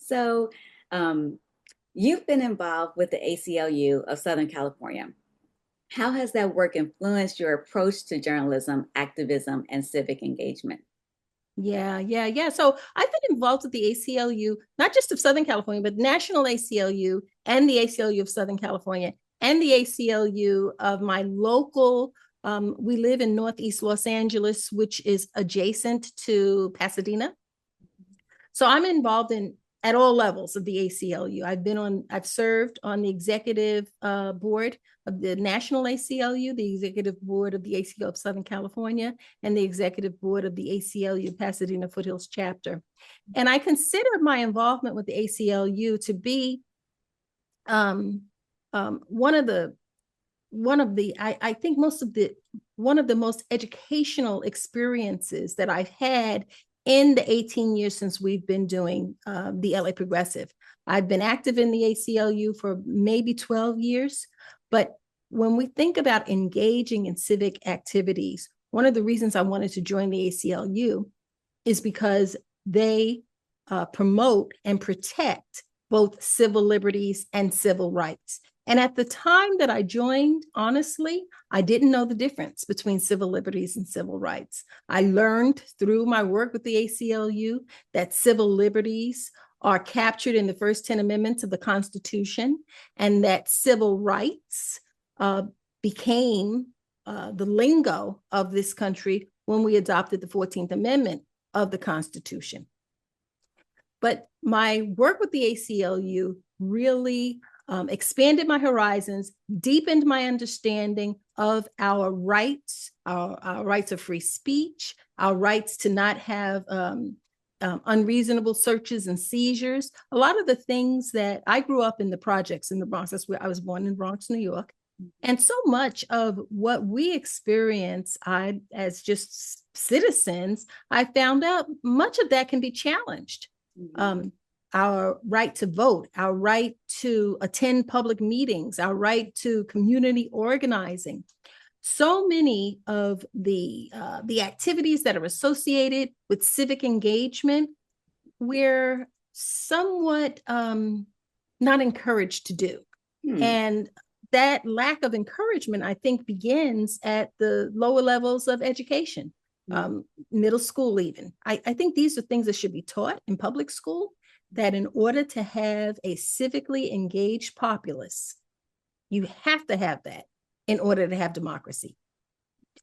So, um, you've been involved with the ACLU of Southern California. How has that work influenced your approach to journalism, activism, and civic engagement? Yeah. So I've been involved with the ACLU, not just of Southern California, but National ACLU and the ACLU of Southern California and the ACLU of my local. We live in Northeast Los Angeles, which is adjacent to Pasadena. So I'm involved in at all levels of the ACLU. I've served on the executive board of the National ACLU, the executive board of the ACLU of Southern California, and the executive board of the ACLU Pasadena Foothills chapter. And I consider my involvement with the ACLU to be um, I think one of the most educational experiences that I've had in the 18 years since we've been doing the LA Progressive. I've been active in the ACLU for maybe 12 years, but when we think about engaging in civic activities, one of the reasons I wanted to join the ACLU is because they promote and protect both civil liberties and civil rights. And at the time that I joined, honestly, I didn't know the difference between civil liberties and civil rights. I learned through my work with the ACLU that civil liberties are captured in the first 10 amendments of the Constitution, and that civil rights became the lingo of this country when we adopted the 14th Amendment of the Constitution. But my work with the ACLU really expanded my horizons, deepened my understanding of our rights, our rights of free speech, our rights to not have unreasonable searches and seizures. A lot of the things that I grew up in the projects in the Bronx, that's where I was born in Bronx, New York. And so much of what we experience, as just citizens, I found out much of that can be challenged. Our right to vote, our right to attend public meetings, our right to community organizing. So many of the activities that are associated with civic engagement, we're somewhat not encouraged to do. And that lack of encouragement, I think, begins at the lower levels of education, middle school even. I think these are things that should be taught in public school, that in order to have a civically engaged populace, you have to have that in order to have democracy.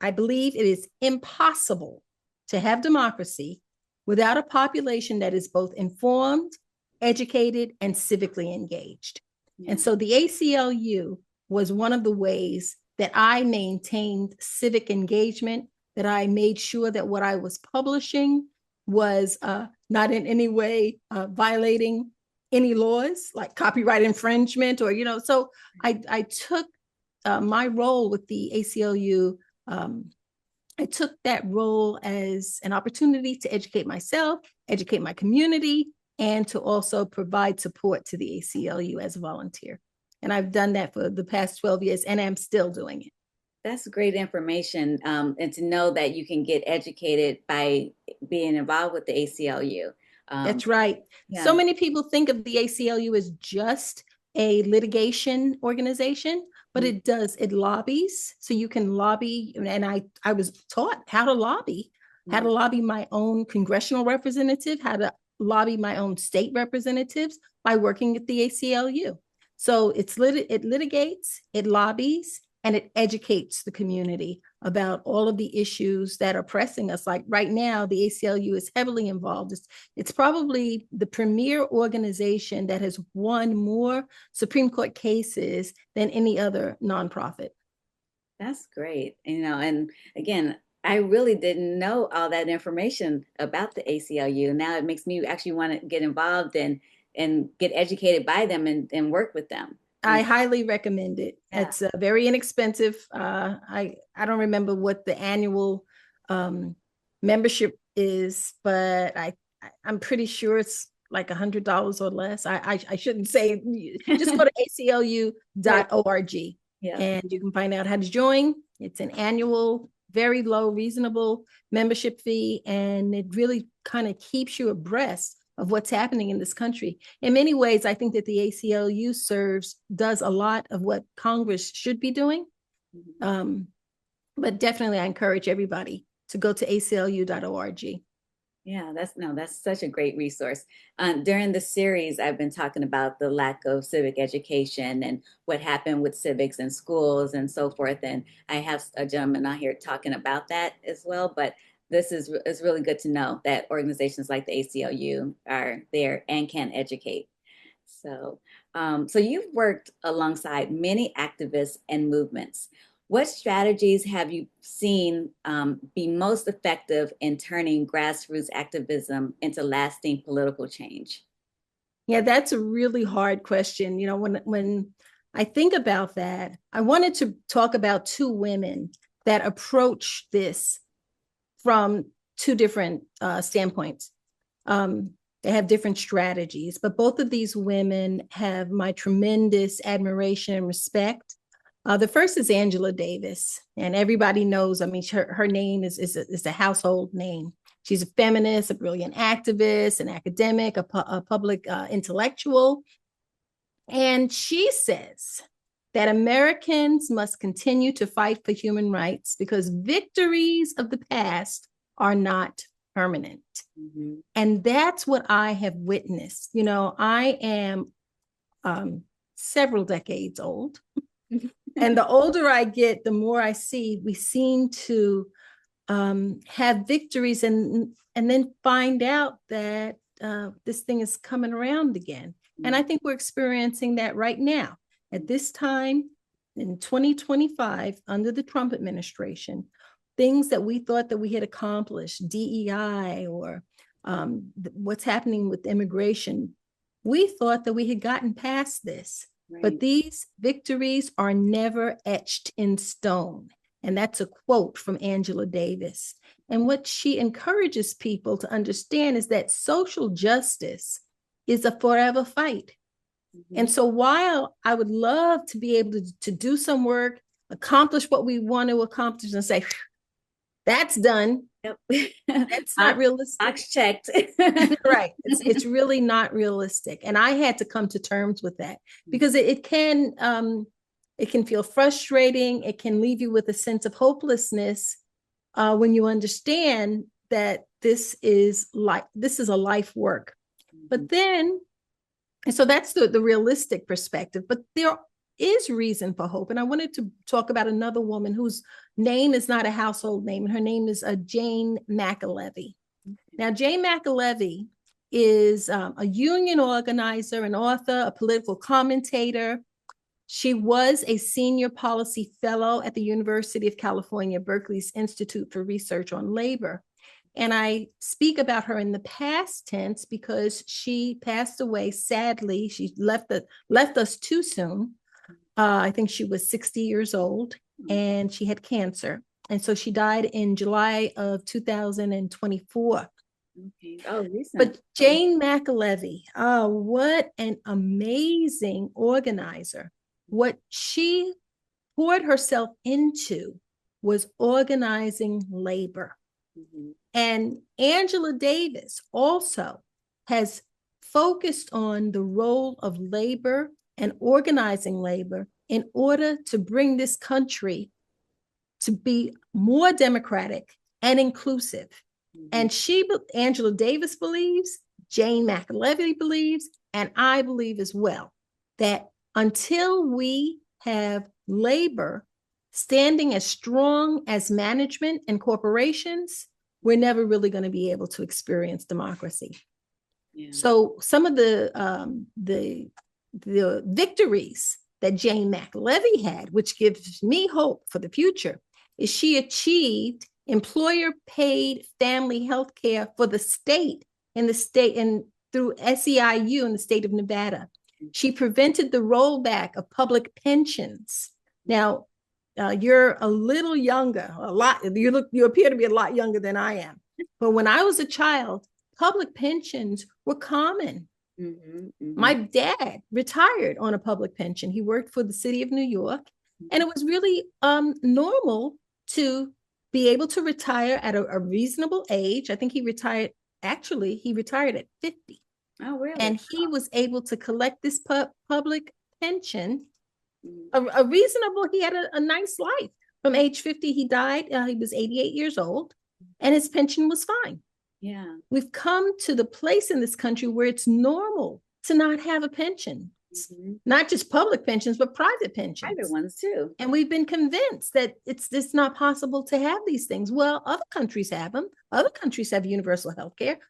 I believe it is impossible to have democracy without a population that is both informed, educated, and civically engaged. And so the ACLU was one of the ways that I maintained civic engagement, that I made sure that what I was publishing was not in any way violating any laws like copyright infringement or, so I took my role with the ACLU. I took that role as an opportunity to educate myself, educate my community, and to also provide support to the ACLU as a volunteer. And I've done that for the past 12 years, and I'm still doing it. That's great information, and to know that you can get educated by being involved with the ACLU. That's right. Yeah. So many people think of the ACLU as just a litigation organization, but it lobbies. So you can lobby, and I was taught how to lobby, how to lobby my own congressional representative, how to lobby my own state representatives by working at the ACLU. So it litigates, it lobbies, and it educates the community about all of the issues that are pressing us. Like right now, the ACLU is heavily involved. It's probably the premier organization that has won more Supreme Court cases than any other nonprofit. That's great. And again, I really didn't know all that information about the ACLU. Now it makes me actually want to get involved and get educated by them and work with them. I highly recommend it. Yeah. It's very inexpensive. I don't remember what the annual membership is, but I'm pretty sure it's like $100 or less. I shouldn't say. Just go to aclu.org and you can find out how to join. It's an annual, very low, reasonable membership fee, and it really kind of keeps you abreast of what's happening in this country. In many ways, I think that the ACLU does a lot of what Congress should be doing. But definitely I encourage everybody to go to aclu.org. Yeah, that's such a great resource. During the series, I've been talking about the lack of civic education and what happened with civics in schools and so forth. And I have a gentleman on here talking about that as well. But this is really good to know that organizations like the ACLU are there and can educate. So, so you've worked alongside many activists and movements. What strategies have you seen be most effective in turning grassroots activism into lasting political change? Yeah, that's a really hard question. You know, when I think about that, I wanted to talk about two women that approach this from two different standpoints. They have different strategies, but both of these women have my tremendous admiration and respect. The first is Angela Davis, and everybody knows. I mean, her name is a household name. She's a feminist, a brilliant activist, an academic, a public intellectual, and she says that Americans must continue to fight for human rights because victories of the past are not permanent. Mm-hmm. And that's what I have witnessed. You know, I am several decades old. And the older I get, the more I see we seem to have victories and then find out that this thing is coming around again. Mm-hmm. And I think we're experiencing that right now. At this time in 2025, under the Trump administration, things that we thought that we had accomplished, DEI or what's happening with immigration, we thought that we had gotten past this. Right. But these victories are never etched in stone. And that's a quote from Angela Davis. And what she encourages people to understand is that social justice is a forever fight. Mm-hmm. And so while I would love to be able to do some work, accomplish what we want to accomplish and say, that's done. Yep. That's not realistic. Box checked. Right. It's really not realistic. And I had to come to terms with that because it can feel frustrating. It can leave you with a sense of hopelessness when you understand that this is a life work. But then, and so that's the realistic perspective, but there is reason for hope. And I wanted to talk about another woman whose name is not a household name, and her name is Jane McAlevey. Now, Jane McAlevey is a union organizer, an author, a political commentator. She was a senior policy fellow at the University of California, Berkeley's Institute for Research on Labor. And I speak about her in the past tense because she passed away, sadly. She left us too soon. I think she was 60 years old and she had cancer. And so she died in July of 2024. Okay. Oh, recent. But Jane McAlevey, what an amazing organizer. What she poured herself into was organizing labor. Mm-hmm. And Angela Davis also has focused on the role of labor and organizing labor in order to bring this country to be more democratic and inclusive. Mm-hmm. And Angela Davis believes, Jane McAlevey believes, and I believe as well, that until we have labor standing as strong as management and corporations, we're never really going to be able to experience democracy. Yeah. So some of the victories that Jane McAlevey had, which gives me hope for the future, is she achieved employer-paid family health care for the state and through SEIU in the state of Nevada. She prevented the rollback of public pensions. Now, you're a little younger, you appear to be a lot younger than I am. But when I was a child, public pensions were common. Mm-hmm, mm-hmm. My dad retired on a public pension. He worked for the city of New York, and it was really normal to be able to retire at a reasonable age. I think he retired at 50. Oh, really? And he was able to collect this public pension, Mhm. a reasonable, he had a nice life. From age 50, he died. He was 88 years old, and his pension was fine. Yeah. We've come to the place in this country where it's normal to not have a pension, Hmm. not just public pensions, but private Private pensions. ones too. And we've been convinced that it's not possible to have these things. Well, other countries have them. Other countries have universal health care.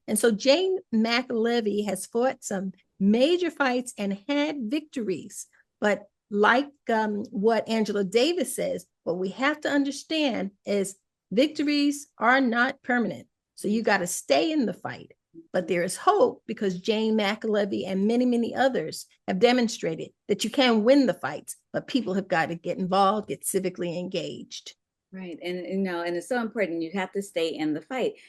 And so Jane McAlevey has fought some major fights and had victories. But like what Angela Davis says, what we have to understand is victories are not permanent. So you got to stay in the fight. But there is hope because Jane McAlevey and many, many others have demonstrated that you can win the fights, but people have got to get involved, get civically engaged. Right. And and it's so important. You have to stay in the fight.